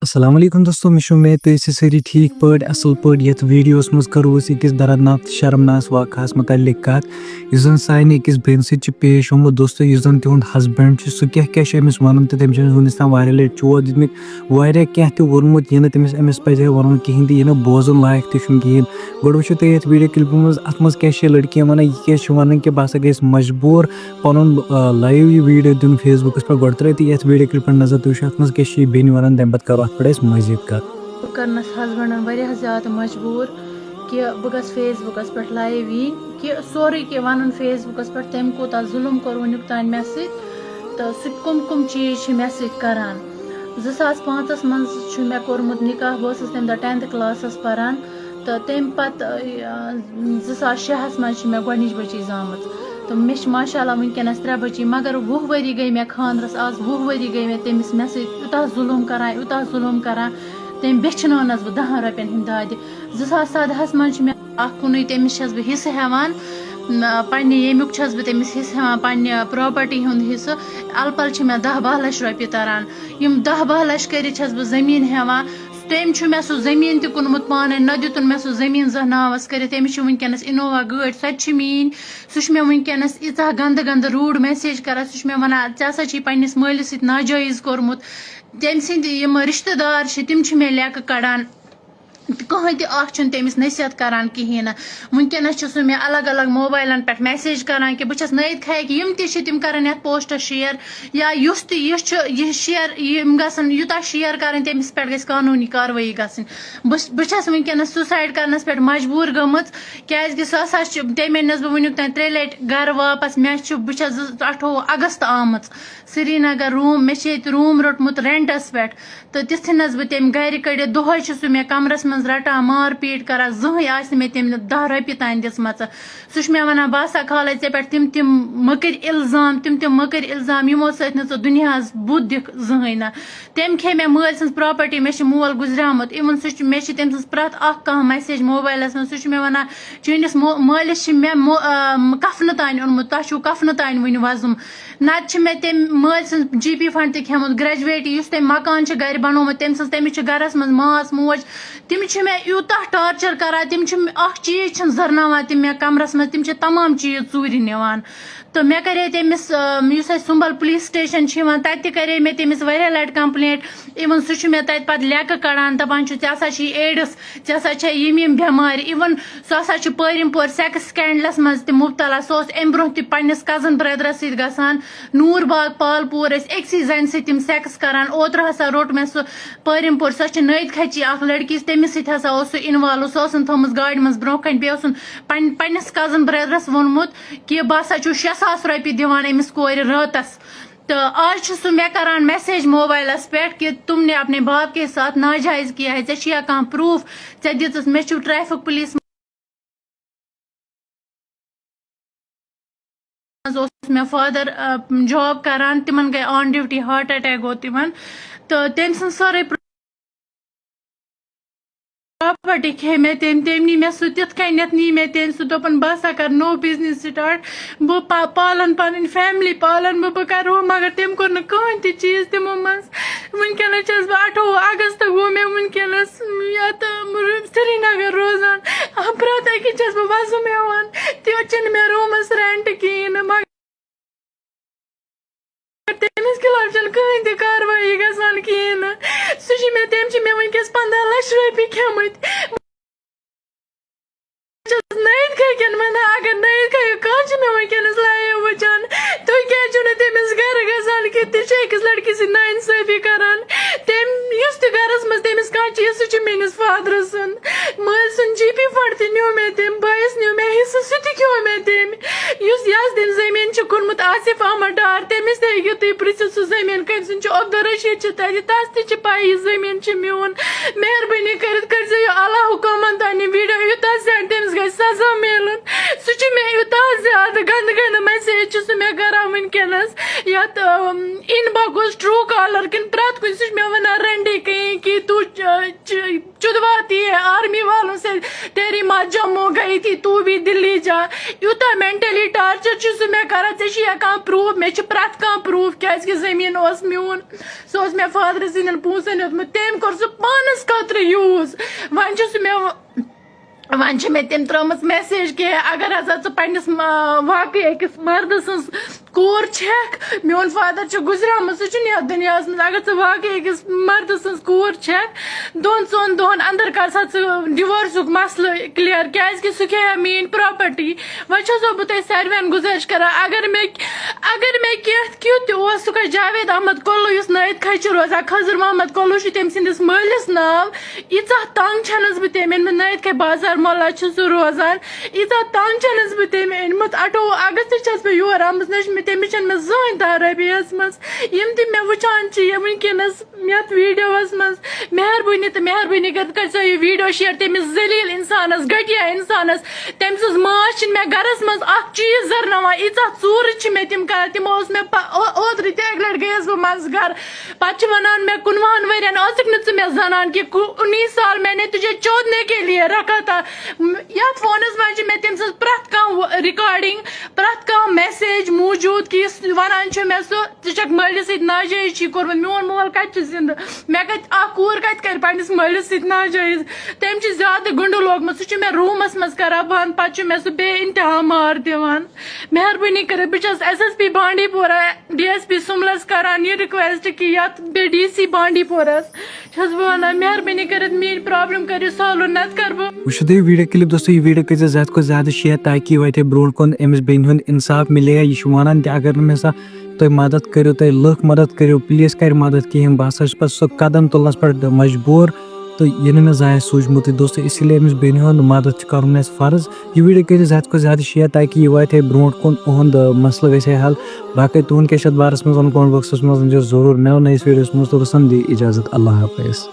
अस्सलाम वालेकुम दोस्तों, मैं उम्मीद तो सारी ठीक पड़ असल पड़ ये वीडियोस मज करो अकिस दर्दनाक शर्मनाक वाकस मुतलिक कत इस जन साइन अकिस बेन सत पेश आमुत दोस्तों इस जन तिहुंद हस्बैंड सह क्या अमिस वन तो तम वनस तान वारिया लट चोट दितमित वारिया क्या वोनमुत यह तमिस अमिस पजे वन कहें यह बोजन लायक तहन गोड़ वो तुम ये वीडियो क्लिप मज अत मज क्या लड़कियां वन यह क्या वन कि बह गई मजबूर पन लाइव यह वीडियो दिन फेसबुकस पे गोड़ त्रे ये वीडियो क्लिप पे नजर तुम अत मज क्या बेन वन तम पे करो पे मजीद कर करनस हस्बैंडन वारिया ज़्यादा मजबूर कि बह गस फेसबुकस पे लाइव यी कि सोरे कि वन फेसबुकस पे तम कोता जुल्म कोर वनुक तान मे तो सह कम कम चीज मे करान 2005 मज मे कोरमुत निकाह बस तम दह 10th क्लासस परान तो तम पत 2006 मज मे गोडनिच बची जामत तो मे माशाअल्लाह वनकस 3 बची मगर 20 वरी गई मे खानरस आज 20 वरी गई मे तमिस मे यूता जुल्म करान तम बेचनस बह 10 रुपयन हिंद दाद 2017 मज मे कुन तमिस बह हिस्से हेवान पन्ने येमुक बह तमिस हिस्से हेवान पन्ने प्रॉपर्टी हुंद हिस्से अलपल मे 10-12 लक्ष रुपये तरन यम 10-12 लक्ष कर बह जमीन हेवान तम मे सह जमीन तुनमुत पान न दितुन मे सह जमीन जह नावस कर तमिस वनकस इनोवा गाड़ी सह मीन सह मे वनकस ईचा गंद गंद रूड मैसेज कर सह मे वन ऐसा पन्निस मालिस सत नाजायज कोरमुत तम सिंद यम रिश्तेदार तम मे लेक कड़ान कहें तमिस नसीहत करान कहें वनकस सह मे अलग अलग मोबाइलन पे मैसेज करान कि बस नईद खाक यम तम करान ये पोस्ट शेयर या युस यह शेयर गसन यूता शेयर कर तमिस पे गई कानूनी कार्रवाई गसन बस वनकस सुसाइड करनस पे मजबूर गमच क्या सह तमे बह वनुक तान 3 लट घर वापस मे बस 18 अगस्त आम श्रीनगर रूम मे रूम रोटमुत रेंटस पे तो तिथ बह तम घर कड़ दोहे सह मे कमरस मज रटान मार पीट कर जहें मे तम 10 रुपये तान दिम सह मे वन बह खाल ऐ पे तम मकर इल्जाम यमो सत दुनिया बुत दिख जहें ना तम खे मे माल सज प्रॉपर्टी मे मोल गुजरियामुत इवन सह मे तम सज प्रत कह मैसेज मोबाइलस मज सह मे वन चनिस मालिस मे कफन तान ओनमुत तह कफन तान वन वजम नत मे तम माल सज GP फंड तक खेमुत ग्रेजुएट उस तम मकान घर बनोमुत तमिस गरस मज मास मोज तम मे यूता टार्चर करान तम चीज जरनावान तम मे कमरस मज तम तमाम चीज चूर निवान तो मे करे तमिस सुंबल पुलिस स्टेशन तत करे मे तमिस वारिया लट कंप्लेंट इवन सह मे तत पत लेक कड़ान दपान एड्स ऐसा यम बेमार इवन सह परिम पोर सेक्स स्कैंडलस मज मुबतला सह अम ब्रोह तस कजन ब्रदरस सत गसान नूर बाग पालपुर अक्सी जन सम सेक्स करान ओतर हसा रोट मे सह परिम पोर सह नईद खची लड़की तमिस सह इनवॉल्व सह थोमुत गाड़ मज ब्रोह कन पे पन्नस कजन ब्रदरस वोनमुत कि बह 6,000 रुपये दिवान अमिस कोर रातस तो आज सह मे करान मैसेज मोबाइलस पे कि तुमने अपने बाप के साथ नाजायज किया है ऐ कह प्रूफ ऐ दिस मे ट्रैफिक पुलिस मे फादर जॉब करान तिमन गई ऑन ड्यूटी हार्ट अटैक गो तिमन तो तम सज सारे प्रॉपर्टी खे मे तम नी मे सह तिथ कन नी मे तम सह दोपन बह कर नो बिजनेस स्टार्ट बह पालन पन फैमिली पालन बह कर मगर तम कोर न कहें ती चीज तमो मज वनकस बह 18 अगस्त गो मे वनकस श्रीनगर रोजान प्रत अकिस बह वजम हेवान तम मे रूमस रेंट कहें मगर तमिस खिलाफ कहें ती कार्रवाई गसान कहें सह मे तम मे वनकस 15 लाख रुपये खेमत नईद खन वन अगर नईद कह मे वनकस लाइव वचान तुम क्या तमिस घर गसान कि अकिस लड़की सह नाइंसाफी करान तम गरस मज तमिस कह चीज सह मेनिस फादर सुन माल सुन GP फंड तह न्यू मे तम बस न्यू मे हिस्से सह खो मे तम यस दिन जमीन कुनमुत आसिफ अहमद डार तमिस तू तुम पृथ सह जमीन कम सुन अब्दुल रशीद तस तस पाई जमीन मोन मेहरबानी कर अल्लाह हुकूमन तान वीडियो यूता सेंड तमिस गई सजा मिलन सह मे यूता ज्यादा गंद गंद मैसेज सह मे करान वनकस ये इनबॉक्स ट्रू कॉलर किन प्रत कुछ मे वन रंडी कहीं कि तू खुशवाती है आर्मी वालों से, तेरी माँ जम्मू गई थी, तू भी दिल्ली जा। यूता मेंटली टार्चर सह मे कर प्रूफ, मे प्रत कह प्रूफ क्या जमीन म्यून सह मे फादर सद पोसन हेतमुत, तम कर सह पानस खतर यूज। वन मे तम त्रमस मैसेज कि अगर हसा पन्नस वाकई अकिस मर्द सज कोर छेक, मोन फादर गुजराम सह दुनिया मज, अगर वाकई अकिस मर्द सज कोर छेक, दोन दोन अंदर कर डिवोर्स मसल क्लियर क्या सह खेया मीन प्रॉपर्टी। वो बह तुम सारे गुजारिश कर, अगर मे क्यों सह जावेद अहमद कोल्लू इस नायत खच रोजान, खजर मोहम्मद कोल्लू तम सिंदिस मलिस नाव, ईचा तंग छनस बह तम नायत खे बाजार मोहल्ला सह रोजान, ईचा तंग छनस बह तम अनमुत 28 अगस्त बह योर आमज, तमिस मे जहन 10 रपियस मज यम तम मे वुचान वनकस यथ वीडियोस मज। मेहरबानी तो मेहरबानी कर यह वीडियो शेयर तमिस जलील इंसानस, घटिया इंसानस, तम सज माज मे गरस मज चीज जरना, ईचा चूर मे तम कर, तमो मे ओतर तक लट गयस बह मज घर, पे वन मे 19 वरियन नु मे जनान कि 19 साल मैंने तुझे चोदने के लिए रखा था। यथ फोनस मज मे तम सज प्रत कह रिकॉर्डिंग, प्रत कह मैसेज मौजूद कि वन मे सह मलिस सत नाजायज कोर्मुत, मोन मोल कत जिंद, मे कूर कत कर पन्निस मलिस सत नाजायज, तम ज्यादा गुंडो लोगमुत, सह मे रूमस मज कर बंद, पे मे सह बे इंतहा मार दिवान। मेहरबानी कर बस SSP बांडीपोरा DSP सुमलस करान यह रिक्वेस्ट कि यथ बे DC बांडीपोरस वन, मेहरबानी कर मेरी प्रॉब्लम करो सॉल्व, नत कर वो वीडियो क्लिप दोस्तों, यह वीडियो कर ज्यादा को ज्यादा शेयर ताकि वह ब्रोह कुन अमिस बेन हुंद इंसाफ मिले। यह वन अगर मे सा तुम मदद करो, तुम लुक मदद करो, प्लीज कर मदद कहें, बह सह सह कदम तुलनस पे मजबूर, तो यह ना जाए सूझमुत दोस्तों, इसलिए अमिस बेन हुंद मदद कर फर्ज। यह वीडियो कर ज्यादा को ज्यादा शेयर ताकि यह वात ब्रोह कुन उहद मसल गए हल। बाकी तुहद क्या बारस मज कमेंट बॉक्स मज जरूर नयो नईस वीडियो मज, तो दी इजाजत, अल्लाह हाफिज।